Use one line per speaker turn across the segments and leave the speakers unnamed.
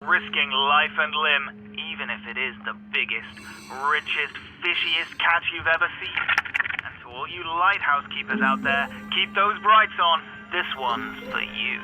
Risking life and limb, even if it is the biggest, richest, fishiest catch you've ever seen. And to all you lighthouse keepers out there, keep those brights on. This one's for you.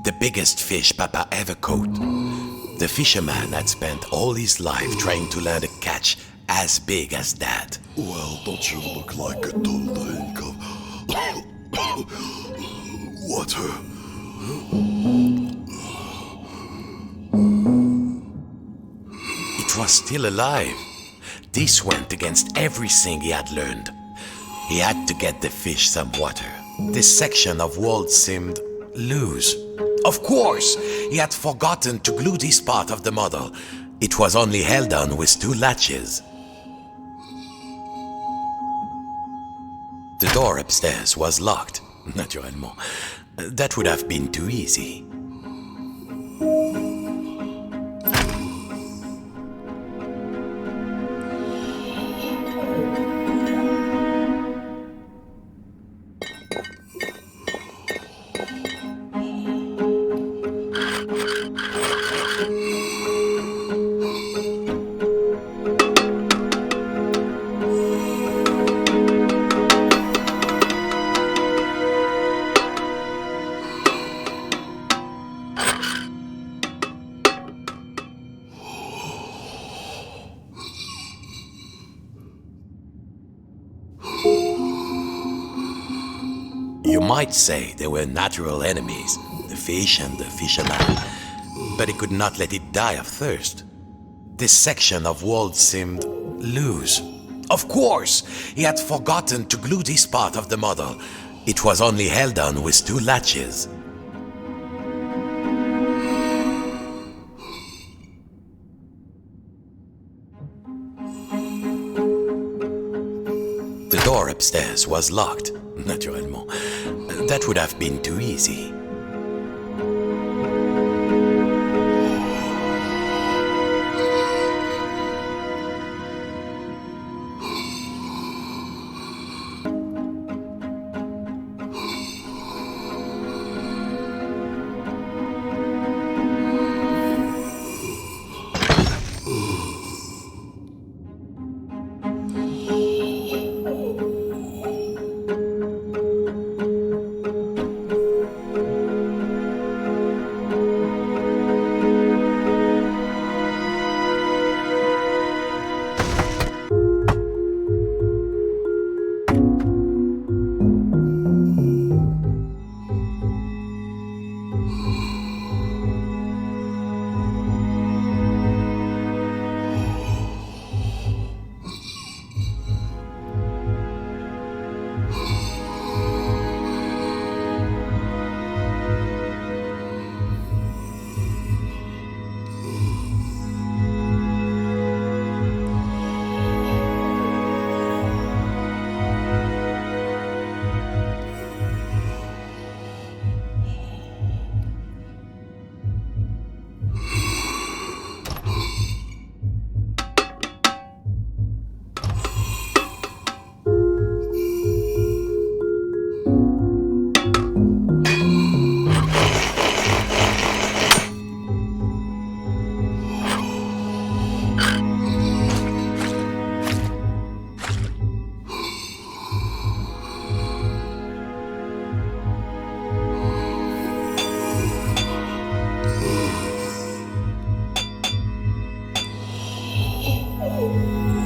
The biggest fish Papa ever caught. The fisherman had spent all his life trying to land a catch as big as that.
Well, don't you look like a total drink of water?
It was still alive. This went against everything he had learned. He had to get the fish some water. This section of wall seemed loose. Of course, he had forgotten to glue this part of the model. It was only held on with 2 latches. The door upstairs was locked, naturellement. That would have been too easy. You might say they were natural enemies, the fish and the fisherman, but he could not let it die of thirst. This section of wall seemed loose. Of course, he had forgotten to glue this part of the model. It was only held on with 2 latches. The door upstairs was locked, naturellement. That would have been too easy.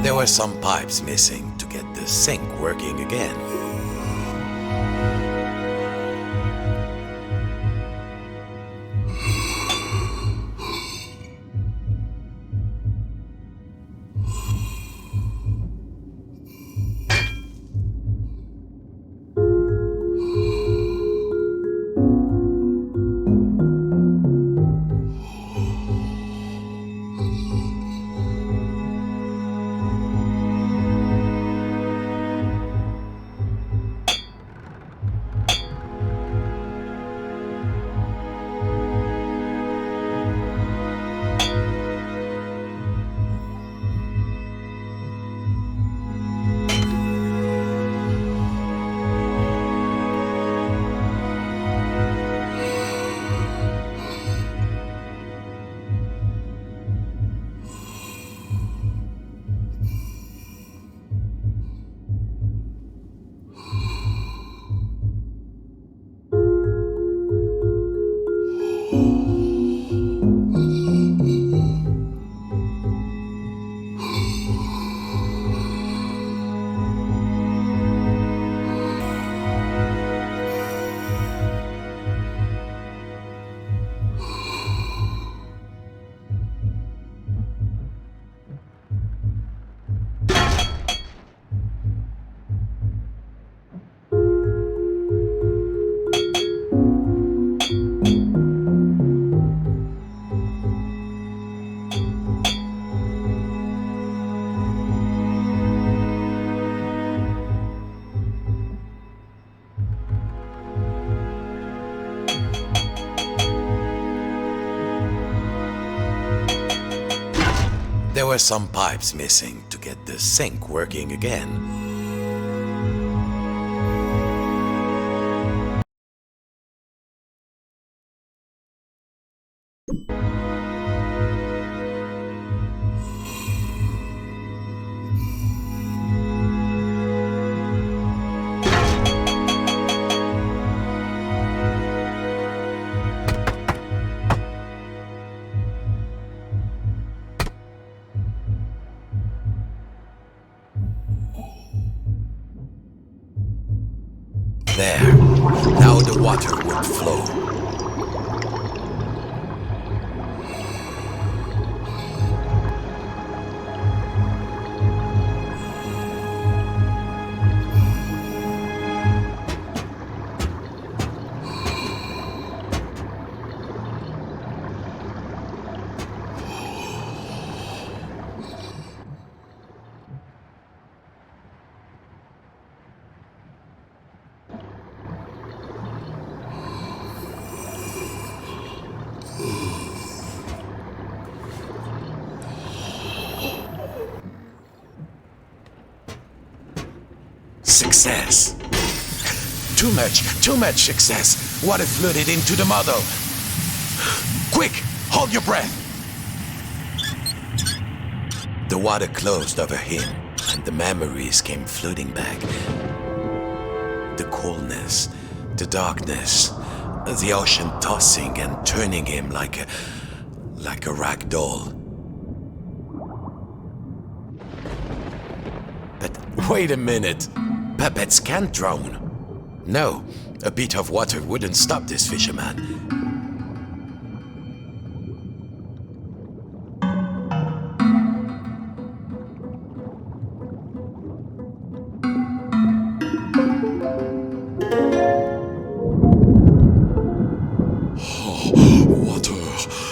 There were some pipes missing to get the sink working again. There were some pipes missing to get the sink working again. There. Now the water would flow. Success. Too much success. Water flooded into the model. Quick, hold your breath. The water closed over him, and the memories came flooding back. The coolness, the darkness, the ocean tossing and turning him like a rag doll. But wait a minute. Puppets can't drown. No, a bit of water wouldn't stop this fisherman.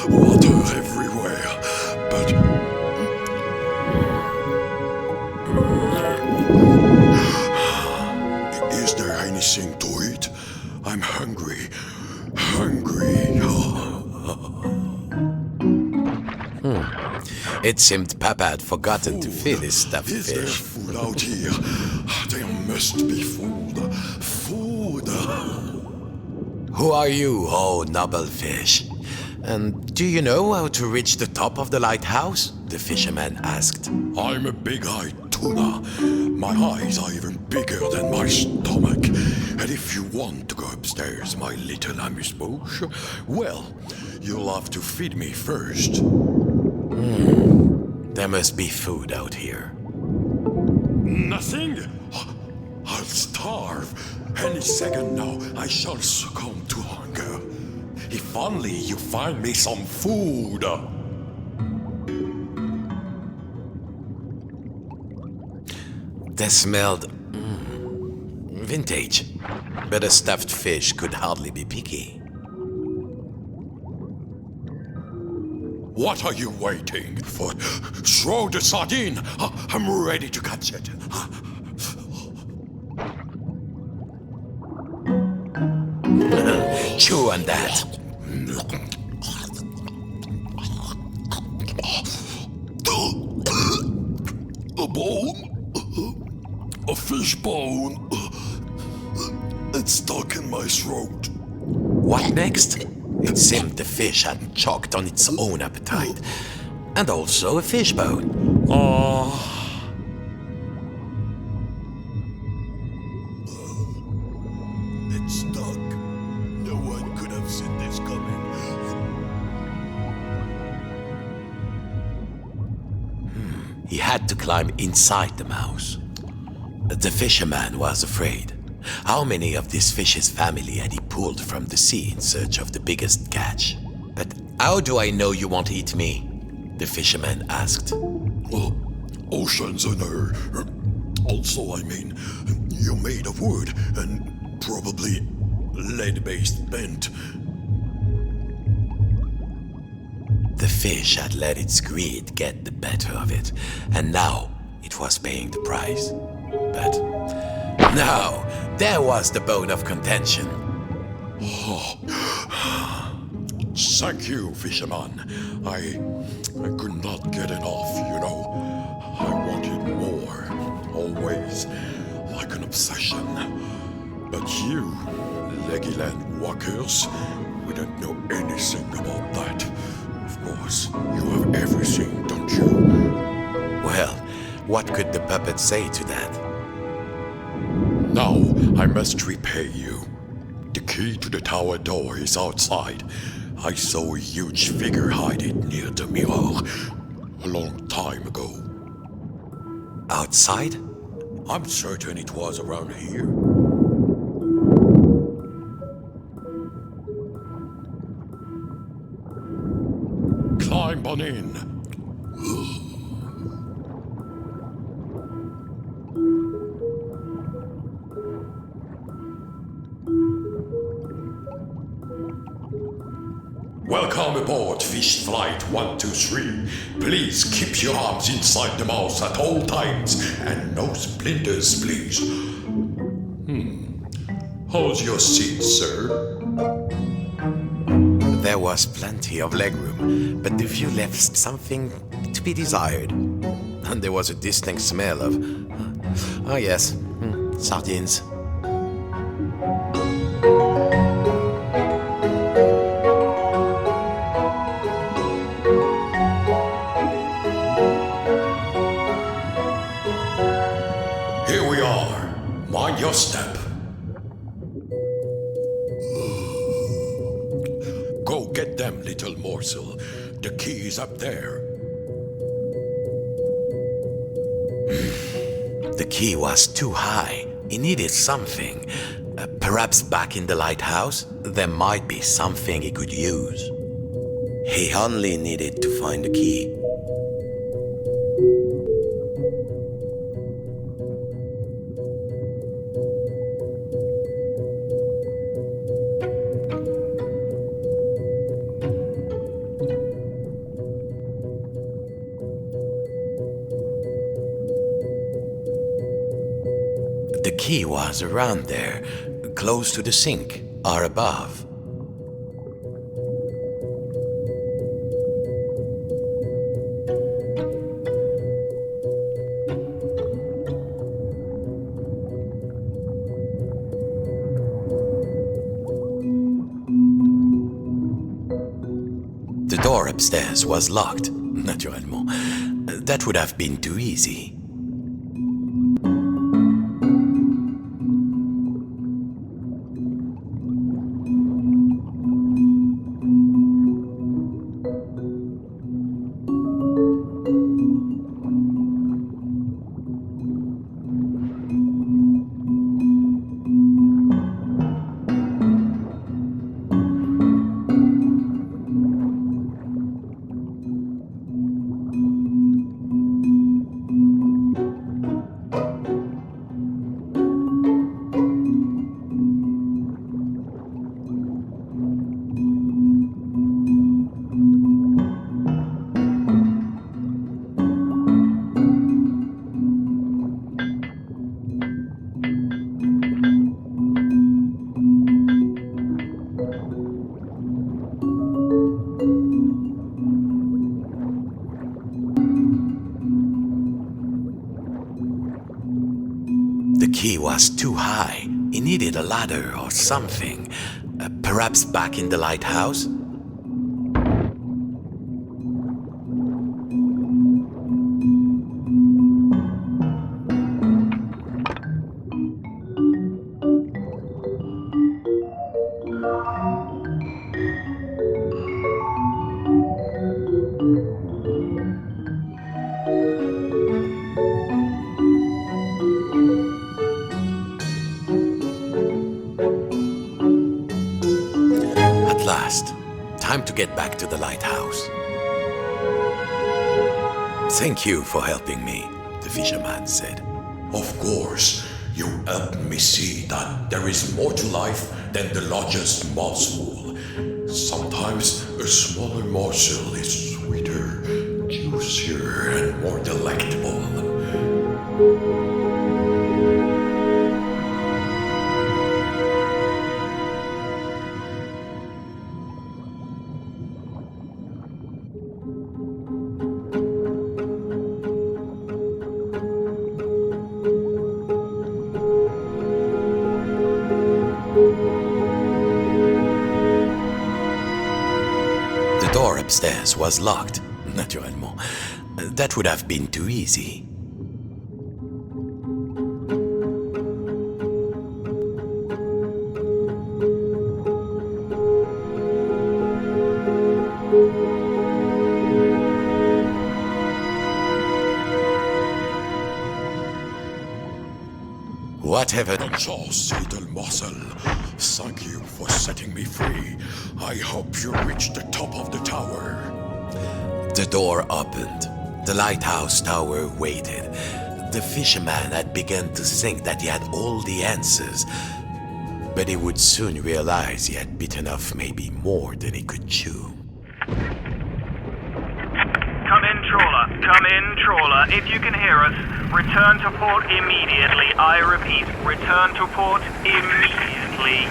Water everywhere. But is there anything to eat? I'm hungry.
It seemed Papa had forgotten to feed his stuffed
Is there
fish.
food out here? There must be food. Food.
Who are you, oh noble fish? And do you know how to reach the top of the lighthouse? The fisherman asked.
I'm a big-eyed tuna. My eyes are even bigger than my stomach. And if you want to go upstairs, my little amuse-bouche, well, you'll have to feed me first.
There must be food out here.
Nothing? I'll starve. Any second now, I shall succumb to hunger. If only you find me some food.
They smelled vintage, but a stuffed fish could hardly be picky.
What are you waiting for? Throw the sardine. I'm ready to catch it.
Chew on that.
A bone? A fish bone? It's stuck in my throat.
What next? It seemed the fish had choked on its own appetite. And also a fish bone.
It's stuck. No one could have seen this coming.
He had to climb inside the mouse. The fisherman was afraid. How many of this fish's family had he pulled from the sea in search of the biggest catch? But how do I know you won't eat me? The fisherman asked.
Well, oceans and air. Also, I mean, you're made of wood and probably lead-based bent.
The fish had let its greed get the better of it, and now it was paying the price. But now, there was the bone of contention.
Thank you, Fisherman. I could not get enough, you know. I wanted more, always, like an obsession. But you, Leggyland walkers, we don't know anything about that. Of course, you have everything, don't you?
Well, what could the puppet say to that?
Now, I must repay you. The key to the tower door is outside. I saw a huge figure hide it near the mirror a long time ago.
Outside?
I'm certain it was around here. Climb on in. Welcome aboard Fish Flight 123. Please keep your arms inside the mouth at all times and no splinters, please. Hold your seat, sir.
There was plenty of legroom, but the view left something to be desired. And there was a distinct smell of... oh yes, sardines.
Here we are. Mind your step. Go get them, little morsel. The key is up there.
The key was too high. He needed something. Perhaps back in the lighthouse, there might be something he could use. He only needed to find the key. The key was around there, close to the sink, or above. The door upstairs was locked, naturellement. That would have been too easy. The key was too high. He needed a ladder or something. Perhaps back in the lighthouse? At last, time to get back to the lighthouse. Thank you for helping me, the fisherman said.
Of course, you helped me see that there is more to life than the largest morsel. Sometimes a smaller morsel is sweeter, juicier, and more delectable.
door upstairs was locked, naturellement. That would have been too easy. Whatever.
Bonsoir, little morsel. Thank you for setting me free. I hope you reach the top of the tower.
The door opened. The lighthouse tower waited. The fisherman had begun to think that he had all the answers, but he would soon realize he had bitten off maybe more than he could chew.
Come in, trawler. Come in, trawler. If you can hear us, return to port immediately. I repeat, return to port immediately.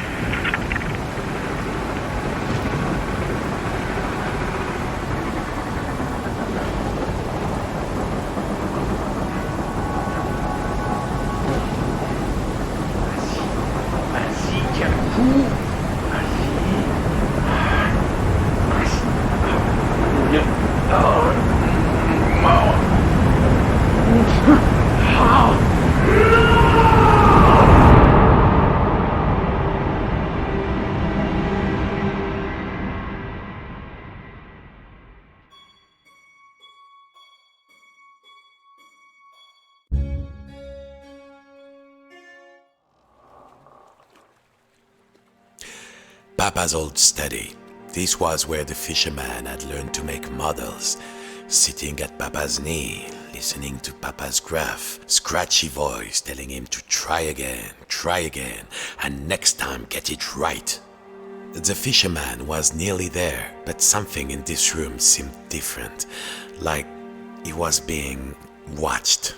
Papa's old study. This was where the fisherman had learned to make models. Sitting at Papa's knee, listening to Papa's gruff, scratchy voice telling him to try again, and next time get it right. The fisherman was nearly there, but something in this room seemed different, like he was being watched.